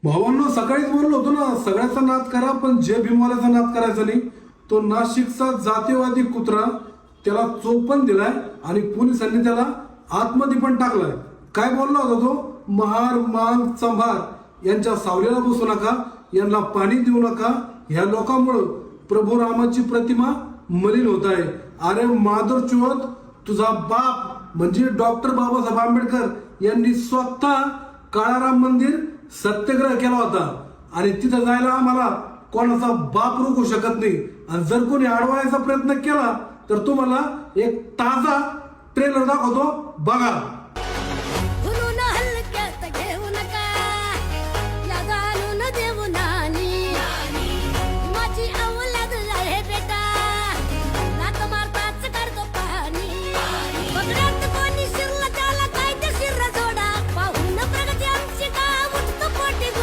भावांनो, सकाळीच बोललो होतो ना, सगळ्याचा नाद करा पण जय भीमवाल्याचा नाद करायचा नाही. तो नाशिकचा जातीवादी कुत्रा, त्याला चोपण दिलाय आणि पोलिसांनी त्याला आतमध्ये पण टाकलाय. काय बोलला होता तो? महार मान चंभार यांच्या सावलीला बसू नका, यांना पाणी देऊ नका. ह्या लोकांमुळे प्रभू रामाची प्रतिमा मलिन होत आहे. अरे माधव चोत, तुझा बाप म्हणजे डॉक्टर बाबासाहेब आंबेडकर यांनी स्वतः काळाराम मंदिर सत्याग्रह केला होता आणि तिथं जायला आम्हाला कोणाचा बाप रोखू शकत नाही. आणि जर कोणी अडवायचा प्रयत्न केला तर तुम्हाला एक ताजा ट्रेलर दाखवतो, बघा.